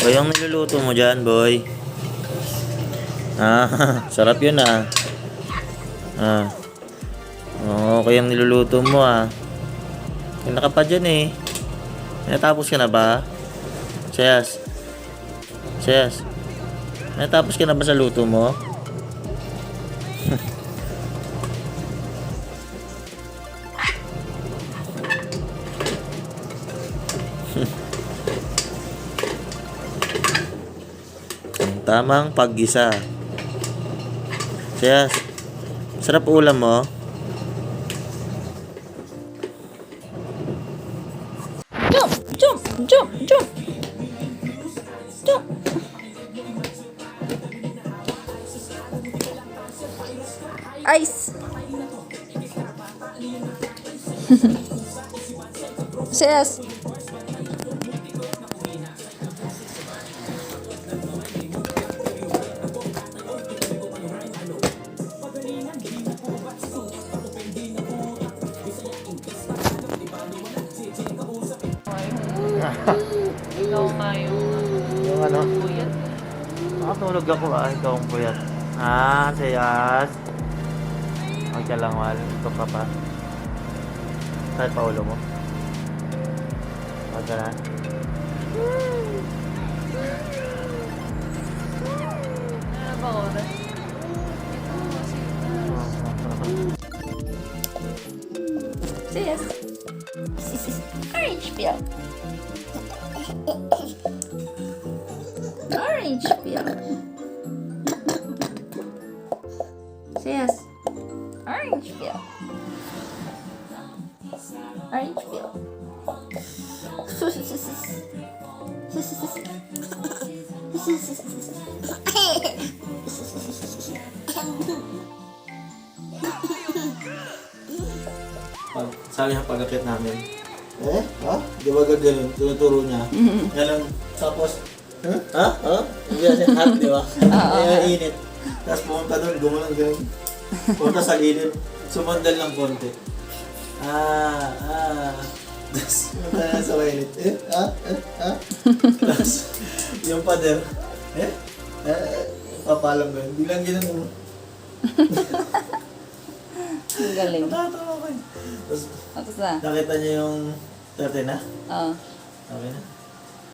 O yung niluluto mo dyan, boy. Ah, sarap yun ah. Ah. Okay yung niluluto mo ah. Yung naka pa dyan eh. Natapos ka na ba? Sayas. Sayas. Natapos ka na ba sa luto mo? Ang tamang paggisa. Sayas. Sarap ulam mo. Jump, jump, jump, jump. Jump. Ice. Yes. Ikaw nga Yung ano? puyat. Nakatulog ako ah. Ikaw ang puyat. Ah, sayas. Huwag ka lang, Wal. Ito ka pa. Kahit pa ulo mo. Huwag ka na. Ano ba oras? Yes. Orange peel. Orange peel. Yes. Orange peel. Orange peel. Sali ang pag-akit namin. Ha? Di ba gagawin? Tinuturo niya. Ganun. Tapos, ha? Hindi kasi hot, di ba? Kaya init. Tapos pumunta doon, gumalang ganun. Pumunta sa gilid. Sumandal ng konti. Tapos, pumunta na sa mainit. Tapos, yung pader. Papalam ganun. Bilang ganun. Ang galing. Natatawa ko eh. Tapos, Tapos na. nakita niyo yung 30 na? Oh. Okay na.